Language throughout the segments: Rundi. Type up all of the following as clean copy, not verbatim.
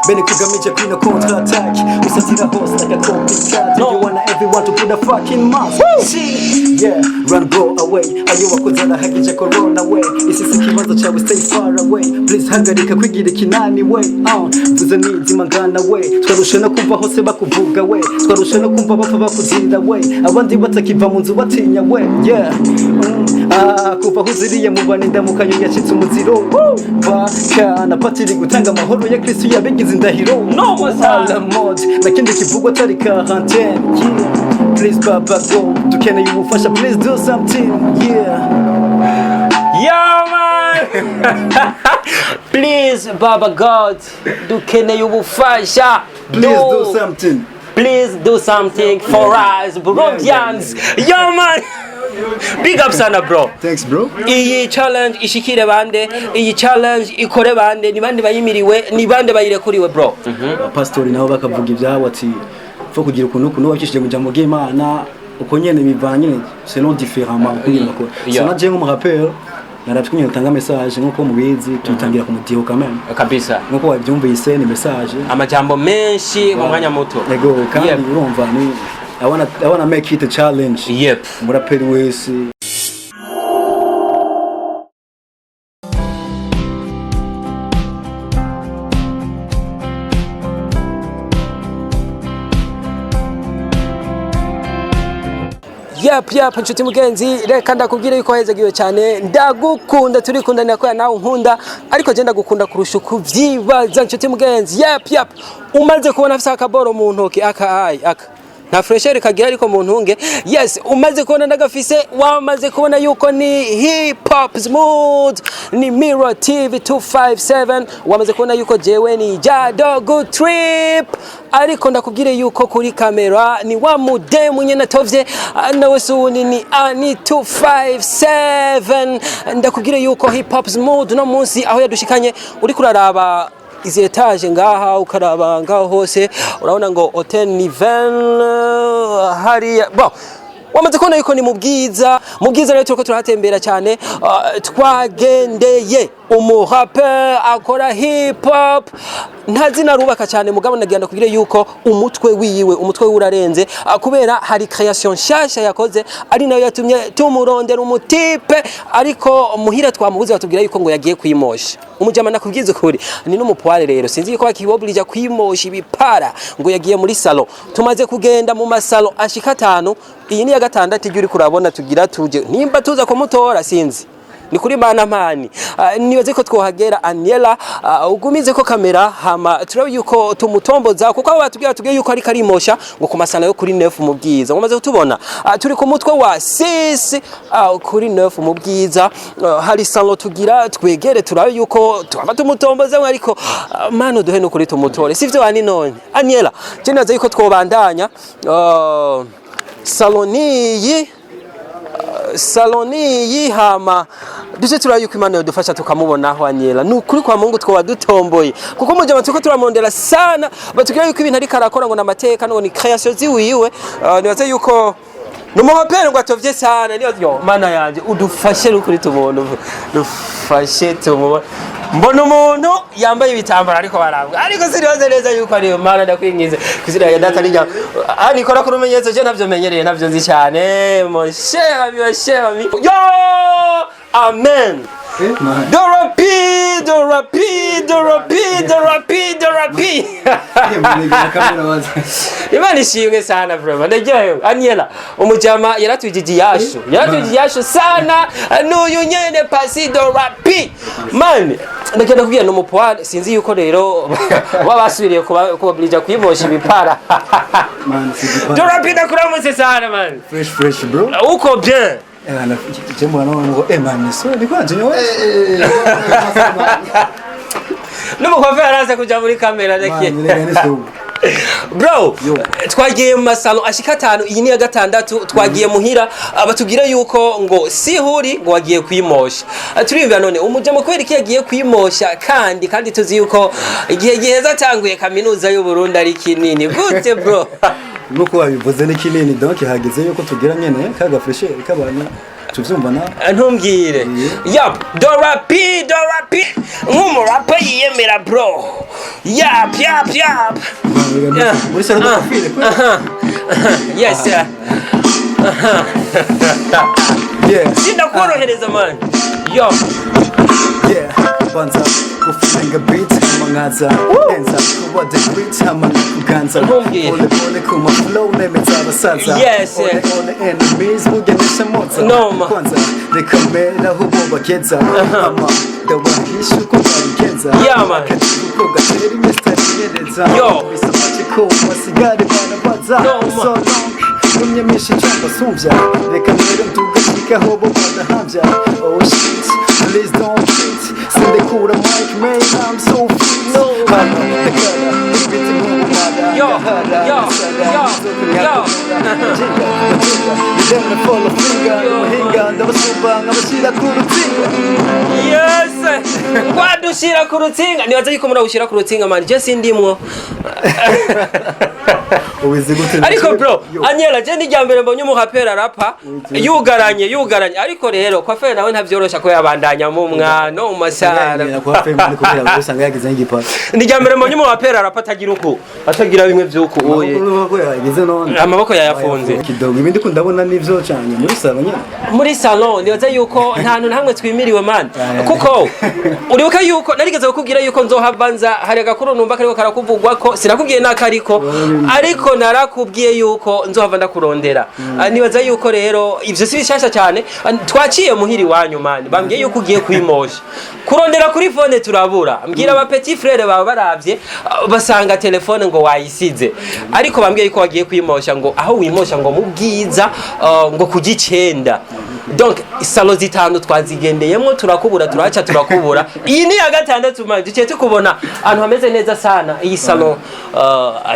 bene kugamije kwino counter attack usatira host like a copycat you wanna everyone to put a fucking mask see yeah run go away ayo wakozana hagije corona way isi sikibazo cyawe stay far away please hagarika kwigira ikinani way vuze nizima ngana way twarushe no kumva hose bakuvuga way twarushe no kumva bapfa bakuzinda way abandi batakiva mu nzu batinya way yeah kuva huziriye mu baninda mukanyo yacitse umuziro bakana patiri gutanga amahoro ya Kristo yabigize indahiro no wasala mode nakindi kivugo atari quarantaine yeah please baba go dukeneye ubufasha please do something yeah man please baba god dukeneye ubufasha please do something please do something for us Burundians yeah man big up sana bro. Thanks bro. Iyi challenge ishikire bande, iyi challenge ikore bande, ni bande bayimiriwe, ni bande bayirekuriwe bro. Pastori nabo bakavuga ibyabo ati fo kugira ukuntu wakishije mu jambo bw'Imana uko nyene bivanye selon différemment kugira ngo sana je nk'umurappeur naratwinye gutanga message nkuko mubizi tutangira ku mutiho kamera kabisa nkuko wabyumvise ni message amajambo menshi mu mwanya muto yego kandi urumva ni I wanna make it a challenge. Yep. Umurapperi wese. Yep, nshuti mugenzi reka ndakubwire yuko hezegiwe cyane ndagukunda turikundanira ko nawe nkunda ariko je ndagukunda kurusha kuvyibaza nshuti mugenzi yep umaze kubona afisa akaboro mu ntoki aka nta fresher kagira ariko mu ntunge yes umaze kubona ndagafise wamaze kubona yuko ni hip hop smooth ni Mirror TV257 wamaze kubona yuko jewe ni Jado trip ariko ndakubwire yuko kuri kamera ni wa mudemu nyene tovye nawe suuni ni 257 ndakubwire yuko hip hop smooth no munsi aho yadushikanye uri kuraraba izi etage ngaha ukaraba ngaho hose urabona ngo hotel nivel hari bon wamaze kubona yuko ni mubwiza rero turiko turahatembera cyane twagendeye umurappeur akora hip hop ntazina rubaka cyane mugabo nagenda kugira yuko umutwe wiwe urarenze kubera hari création shasha yakoze ari nayo yatumye tumurondera umutipe ariko muhira twamubuze batubwira yuko ngo yagiye kwimosha umujama nakubwize kuri ni n'umupware rero sinzi ko bakiboblija kwimosha ibipara ngo yagiye muri salon tumaze kugenda mu masalo ashika 5 iyi ni ya gatandatu ijuri kurabona tugira tuje nimba tuza kumutora sinzi ni kuri mana mpani nibaze ko twohagera Aniela ugumize ko kamera hama turabe yuko tumutomboza kuko abo batubwira tugiye yuko ari karimosha ngo ku masana yo kuri 9 mu bwiza umaze kutubona turi ku mutwe wa 6 kuri 9 mu bwiza hari salon tugira twegere turabe yuko twaba tumutomboza ariko mano duhe no kuri tumutore sivyo ani none Aniela je naze yuko twobandanya saloni hama duje turayuko Imana yodufasha tukamubonaho Aniela nukuri kwa Mungu twoba dutomboye kuko mujama tuko turamondera sana batugira yuko ibintu ari karakora ngo namateka ngo ni création ziwiwe nibaze yuko numurappeur ngo atovye sana niyo Mana yanje udufashe rukuri tubona dufashe tumubona mbona umuntu yambaye ibitambara ariko barambwa ariko siriyoze neza yuko ari Mana ndakwingize kuzira ya data nijya ariko nakora umenyetso je navyo menyereye navyo nzi cyane mon cher ami yo amen de rapide Imana ishimwe sana bro ndagiye Aniela umujama yaratujiji yasho sana n'uyu nyene PACY DE RAPPY man ndagenda kubwira no mupware sinzi yuko rero wabasubiriye kubablija kwimosha ibipara man De RAPPY ndakuramutse sana man fresh bro uko bien Jemwana ngo man so ndikwaje nyowe n'umukobwa araza kuja muri kamera ndake bro twagiye mu masalo ashika 5 iyi ni ya gatandatu twagiye muhira abatugira yuko ngo sihuri ngo wagiye kwimosha turibya none umujama kweri ki yagiye kwimosha kandi tuzi yuko igihe giheza tanguye kaminuza y'u Burundi ari kinini gute bro nuko wabivuze ni kinini donc hageze yuko tugira nyene kaga fresher kabana tuvyumva na ntumbwire yap do rappi nk'umurapa yiyemera bro yap muri salon de coiffure yes yeah sindakorohereza man yo yeah banza gufinga beat amangaza enza kuba the beat amangaza ole kuma flow nemeza abasaza yes ole enemies mugenesha moza no ma kwanza rekamera hubo bakeza ama dawahishu ko bagenza yeah man ko gateri mr nyereza yo bisabaje ko masigare bana baza so long numye mishi cyangwa sumvya rekamera ndugashika hobo badahamvya oh shit please don't cheat send the cool mic man I'm so free no yes ngwadushira ku rutsinga nibaza yuko murawushira ku rutsinga man je sindimwo ariko bro anyela je ndijambere mbonye umuhapera rapa yugaranye ariko rero kwa fe nawe ntavyorosha ko yabandanya mu mwana umasara ndijambere mbonye umuhapera rapa atagira bimwe vyuko oye amaboko yayafunze kidogo ibindi ko ndabona nivyo cyane muri salon nibaza yuko nta hantu hamwe twimiriwe man kuko uribuka yuko narigeze kukubwira yuko nzohabanza hari agakuru numva kariko karakuvugwa ko sinakubwiye nakariko ariko narakubwiye yuko nzohava ndakurondera nibaza yuko rero ivyo si bishasha cyane twaciye muhiri wanyu man bambwiye yuko ugiye kwimosha kurondera kuri phone turabura mbwira aba petit frère baba baravye basanga telefone ngo wayisize ariko bambwiye yuko wagiye kwimosha ngo aho wimosha ngo mu bwiza ngo kugicenda donc salo zitanu twazigendeyemo turakubura iyi ni ya gatandatu man duciye tukubona ahantu hameze neza sana iyi salo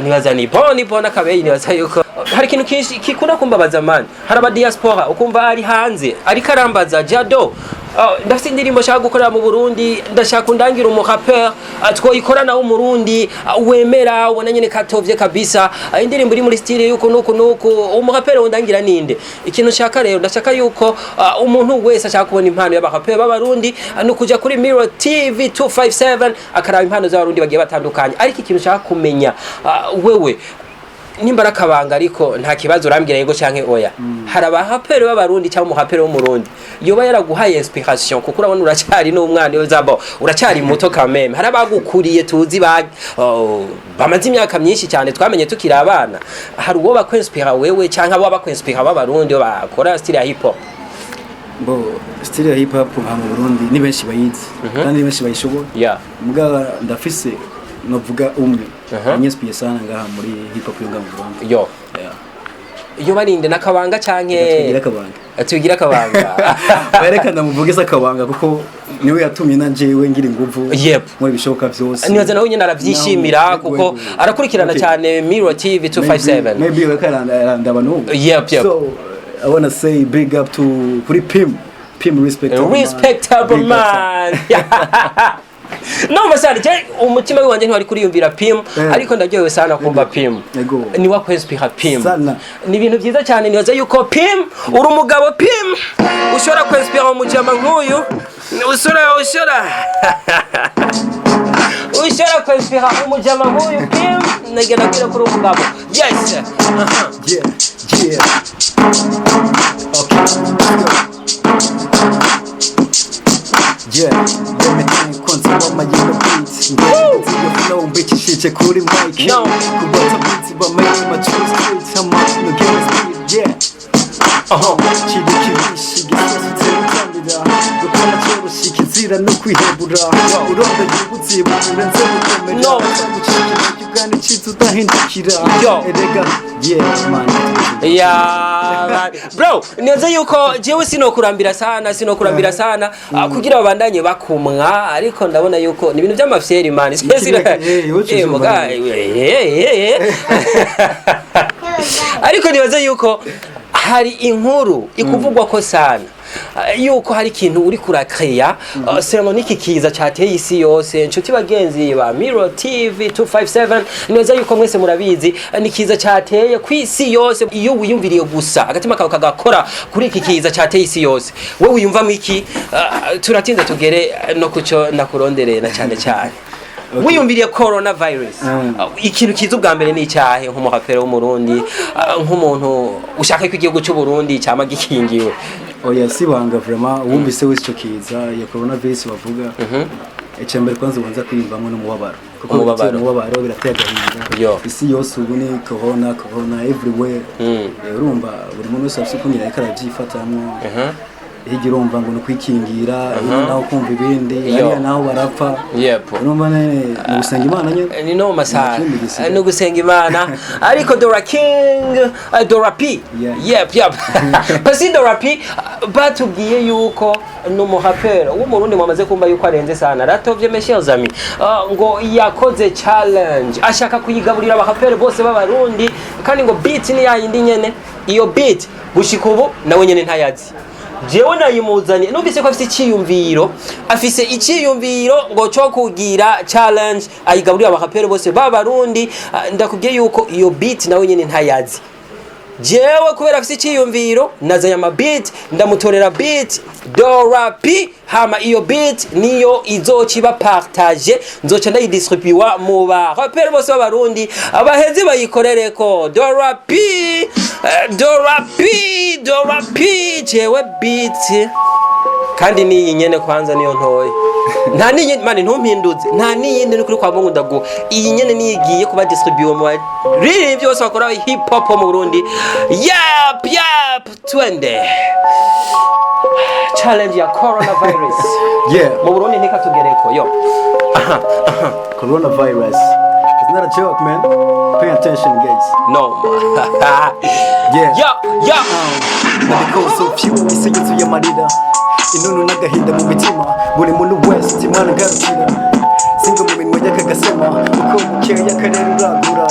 nibaza ni bona kabeyi nibaza yuko hari ikintu kinshi kikunda kumbabaza man hari aba diaspora ukumva ari hanze ariko arambaza jado ndafite indirimbo shaka gukorera mu Burundi ndashaka undangira umuRappeur twoyikorana w'umurundi wemera ubona nyene katovye kabisa indirimbo iri muri style yuko nuko umuRappeur undangira ninde ikintu shaka rero ndashaka yuko umuntu wese ashaka kubona impano y'abaRappeur b'abarundi no kuja kuri Mirror Tv257 akaraba impano z'abarundi bagiye batandukanye ariko ikintu shaka kumenya wewe nimbara kabanga ariko nta kibazo urambwira yego canke oya hari abaRappeurs b'abarundi cyangwa umuRappeur w'umurundi yoba yaraguhaye inspiration kuko urabona uracyari n'umwana yozabo uracyari muto kameme hari abagukuriye tuzi bamaze imyaka myinshi cyane twamenye tukira abana hari uwo bakwenspira wewe cyangwa abo bakwenspira b'abarundi bakora style ya hip hop style ya hip hop mu Burundi ni benshi bayizi kandi benshi bayishobora muga ndafise novuga umwe nyespie sana ngaha muri hip hop y'u Burundi iyo barinde nakabanga canke tugira kabanga berekana muvuge sakabanga kuko niwe yatumye nanjewe ngira inguvu muri bishoboka byose nibaza nawe nyine aravyishimira kuko arakurikirana cyane Mirror Tv257 maybe bakaranda abantu so I want to say big up to kuri Pim respectable man no masari je umutima wanje ntwari kuriyumvira Pim ariko ndaryohewe sana kumva Pim ni wa kwinspira Pim ni ibintu byiza cyane nibaza yuko Pim uri umugabo Pim ushora kwinspira umujama nk'uyu ushora kwinspira umujama nk'uyu Pim nagenda kwira kuri umugabo yes let me control my yellow beats. You flow, bitch, shit, kuri mic. Kubata beats, but my true streets. I'm out in the game, yeah. Chidi gukora cyose kizira no kwihebura uronda gibutse burenze bukomera cyugane cyitse utahindukira erega man bro neza yuko jewe sinokurambira sana kugira babandanye bakumwa ariko ndabona yuko ni ibintu by'amafyeri man ariko nibaza yuko hari inkuru ikuvugwa ko sana yuko hari ikintu uri kurakreya selon iki kiza cyateye isi yose inshuti bagenzi ba Mirror Tv257 neza yuko mwese murabizi ni kiza cyateye ku isi yose iyo wiyumviriye gusa agatima kawe kagakora kuri iki kiza cyateye isi yose wowe wiyumva iki turatinda tugere no kuco nakurondereye na cyane cyane wiyumviriye coronavirus ikintu kiza ubwa mbere ni icyahe nk'umuhapero w'umurundi nk'umuntu ushaka ko igihugu cy'u Burundi cyama gikingiwe oya sibanga vraiment wumvise wese cyo kiza ya coronavirus bavuga icyambere kwanza ubanza kwiyumvamo n'umubabaro kuko umubabaro birateye agahinda isi yose ubu ni corona everywhere urumva buri muntu wese afite kunyira ikarabyifatamwo hirya urumva ngo nukwikingira naho kumva ibindi hariya naho barapfa urumva ni gusenga Imana nyine ni no masaha no gusenga Imana ariko Rappi PACY De Rappi batubwiye yuko n'umuhapero w'umurundi mwamaze kumva yuko arenze sana ratovye mes chers amis ngo yakoze challenge ashaka kuyigaburira abahapero bose b'abarundi kandi ngo beat ni yayindi nyene iyo beat gushika ubu nawe nyene ntayazi jewe nayimuzanye numvise ko afise iciyumviro ngo cyo kugira challenge ayigaburira abahapero bose b'abarundi ndakubwiye yuko iyo beat nawe nyene ntayazi jewe kubera afise iciyumviro nazanya ama beat ndamutorera beat Rappi hama iyo beat niyo izokiba partage nzoca ndayidistribuwa mu barapeurs bose b'abarundi abahezi bayikorereko Rappi jewe beat kandi ni nyene kwanza niyo ntoye nta niyi mani ntumpinduze nta niyindi ni kuri kwa Mungu ndago iyi nyene nigiye kuba distribuer mu really byose bakora hip hop mu Burundi twende challenge ya coronavirus mu Burundi ntikatugereko coronavirus it's not a joke man pay attention guys nabiko so few isenyezo ya marida inunu n'agahinda mu mitima buri muntu wese imana garukira singo mu minwe y'akagasema uko mukeya karere uragura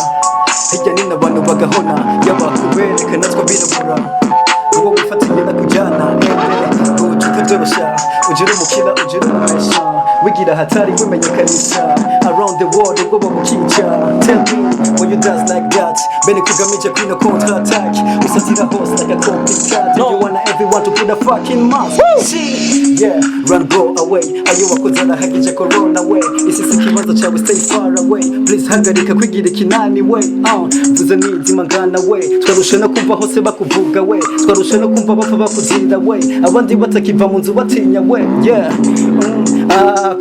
hirya nina abantu bagahona yabakubereka natwe birabura uwo wifatanye na kujyana ututorosha ujira umukira ujira umesha wigira hatari wimenyekanisha around the world ubwo bamukica tell me when you dance like that bene kugamije kwino counter attack usatira hose like a copycat you wanna everyone to put a fucking mask run go away ayo wakozana hagije corona way isisi kibazo cyawe stay far away please hagarika kwigira kinani way vuze nizima ngana way twarusha no kumva hose bakuvuga way twarusha no kumva bapfa bakuzinda way abandi batakiva mu nzu batinya way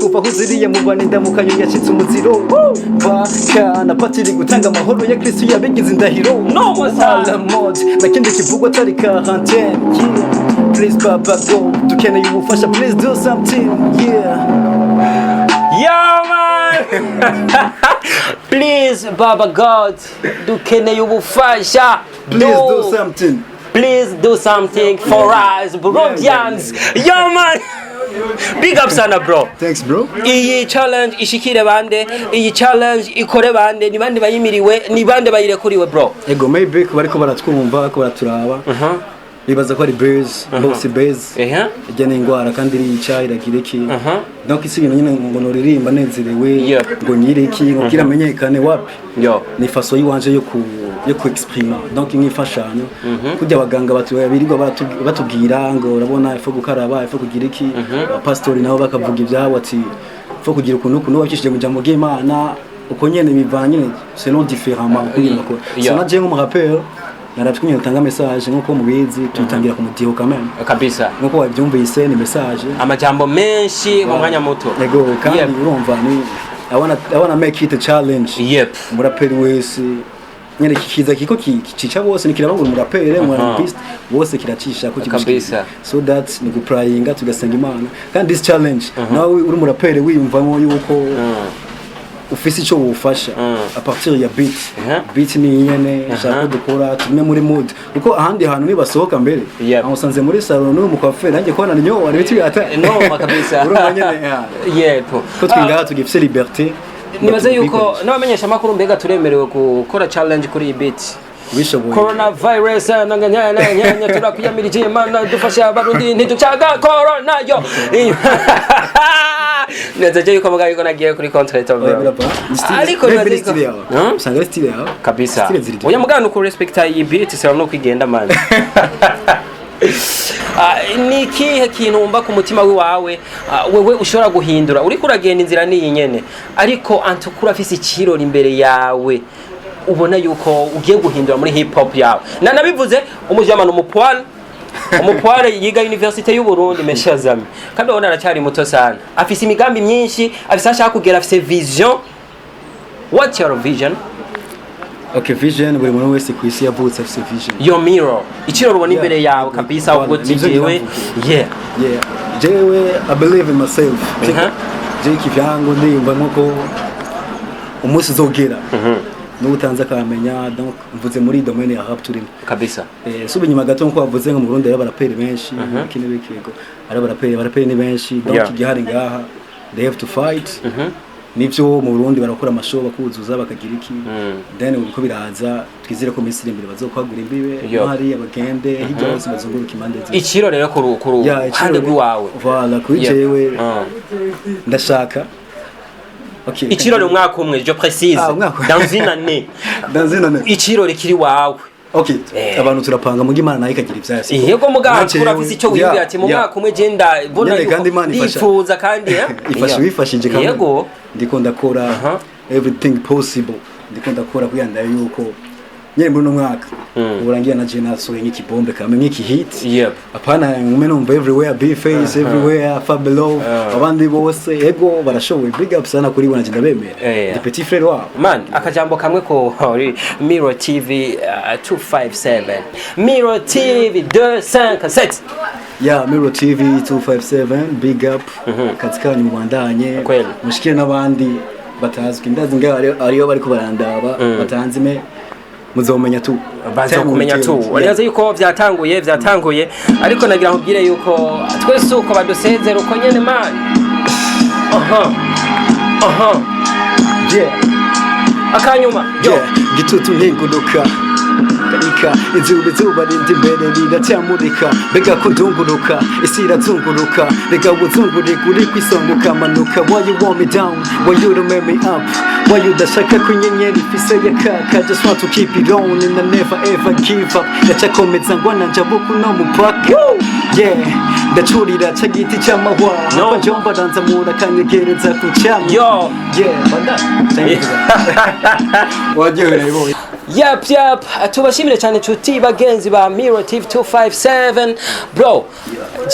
kuva huziriye mu bane ndamukanyo yacitse umuziro bakana patiri gutanga amahoro ya Kristo yabigize indahiro no masala mode nakindi kivugo atari quarantaine please baba go dukeneye ubufasha please do something man please baba God dukeneye ubufasha please do something for us Burundians man big up sana bro thanks bro iyi challenge ishikire bande iyi challenge ikore bande ni bande bayimiriwe ni bande bayirekuriwe bro ego maybe ko bariko baratwumva ko baraturaba bibaza ko ari bose base ijyana ingwara kandi irica iragira iki donc isi ibintu nyine ngo noririmba nezerewe ngo nyire iki ngo kiramenyekane wapi ni façon yiwanje yo ku exprimer donc nkifashanyo kujya abaganga birirwa batubwira ngo urabona ifo gukaraba ifo kugira iki pastori nabo bakavuga ibyabo ati ifo kugira ukuntu wakishije mu jambo ry'Imana uko nyene bivanye c'est non différemment kugira ko sona je nk'umurapeur naratwinye utanga message nkuko mubizi tutangira ku mutiho kameme kabisa nkuko wabyumvise ni message amajambo menshi mu mwanya muto yego kandi urumva ni I wanna make it a challenge umuraperi wese nyene kikiza kiko kica bose nikirabangura umuraperi mu artist bose kiracisha ko kabisa so that ni guprayinga tugasenga Imana kandi this challenge nawe uri umuraperi wiyumvamo yuko ufise ico wufasha a partir ya beat ni nyene shaka dukora tumwe muri mood uko ahandi hantu nibasohoka mbere aho sanze muri salon no mu cafe nanjye kwana nyo wari biti ata no kabisa urumva nyene ko twingaha tugifise liberté nibaze yuko n'abamenyesha makuru mbega turemerewe gukora challenge kuri iyi beat bishoboye coronavirus nanganya turakwiyamiriza impano dufasha abarundi ntiducaga corona yo neza je yuko mugabe ko nagiye kuri contract ariko usanga style yawe kabisa oya mugana uko respecta iyi beat sera no kwigenda man ni kihe kintu umba ku mutima wawe wewe ushobora guhindura uri kuragenda inzira niyi nyene ariko antukura afise ikirori imbere yawe ubona yuko ugiye guhindura muri hip hop yawe nabivuze umujamano umupware yiga universite y'u Burundi meshazami kandi ubona aracyari muto sana afise imigambi myinshi afise ashaka kugera afise vision. What's your vision? Okay, vision buri muntu wese ku isi yavutse afise vision. Your mirror ikiro rubona imbere yawe kabisa ubwo jewe jewe I believe in myself. Je kivyango ndimba nko umunsi uzogera n'ubutanza kamenya donc mvuze muri domaine ya rap turimo kabisa. Subi nyuma gato nko bavuze ngo mu Burundi abaRappeurs benshi kine bikego abaRappeurs ni benshi donc igihari ngaha they have to fight. Nivyo mu Burundi barakora amashow bakuzuza bakagira iki then uko biraza twizire ko Misiri imbere bazokwagura imbibe hari abagende hirya hose bazunguruka imande zose ikiro rero kuru hande gwawe voilà kujewe ndashaka. Okay. Ikirori umwaka umwe je précise dans une année ikirori kiri wawe. Okay, abantu turapanga mu Imana nayo ikagira ivyasi. Yego muganga kurafise ico wibye ati mu mwaka umwe je ndabona yifuza kandi wifashije kandi yego ndiko ndakora everything possible ndiko ndakora kuyanda yuko nyene muri no mwaka uburangiye na je nasoye nk'ikibombe kame nk'iki hit apana ngume numva everywhere be face everywhere far below abandi bose yego barashoboye big up sana kuri bona ndabemera the petit frère wao man akajambo kamwe ko Mirror TV257 Mirror TV257 Mirror TV257 big up katika ni mwandanye mushikire nabandi batazwi ndazi ngaho ariyo bariko barandaba batanzime muzomenya tu baza kumenya tu walianza yuko vyatanguye ariko nagira nkubwire yuko twese uko badusezera uko nyene man akanyuma gitutu ntinguruka karika izuba rindi mbere riracyamurika bega kudunguruka isi irazunguruka rega uzungurika uri kwisonguka manuka. Why you want me down? Why you don't make me up? Why you dashaka kunyenyeri ifise yakaka? Just want to keep it on and I never ever give up. Ndacakomeza ngwana njabuku no mupaka ndacurira cagiti cy'amahwa hapa njomba danzamura kanyegereza kucyama banda wajereyo Yap tubashimire cyane cuti bagenzi ba Mirror TV257 bro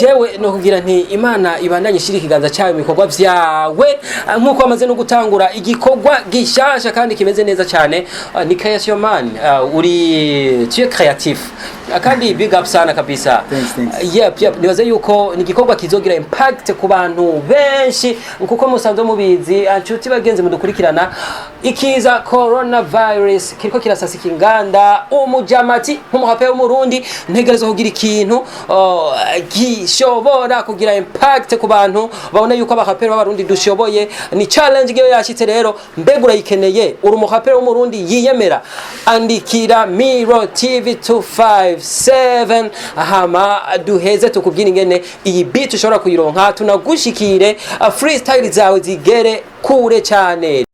jewe no kugira nti Imana ibandanye shiri kiganza cyawe mikogwa vyawe nkuko amaze no gutangura igikogwa gishasha kandi kimeze neza cyane ni creation man uri tu es creatif kandi big up sana kabisa. Yap nibaze yuko ni igikogwa kizogira impact ku bantu benshi nkuko musanzwe mubizi cuti bagenzi mudukurikirana ikiza coronavirus kiriko kirasasika inganda umujamati nk'umuhape w'umurundi ntegerezo kugira ikintu gishobora kugira impact ku bantu babona yuko abaRappeurs b'abarundi dushoboye ni challenge giyo yashitse rero mbegura yikeneye uri umuhape w'umurundi yiyemera andikira Mirror TV257 hama duheze tukubwira ingene iyi beat ushobora kuyironka tunagushikire freestyle zawe zigere kure cyane.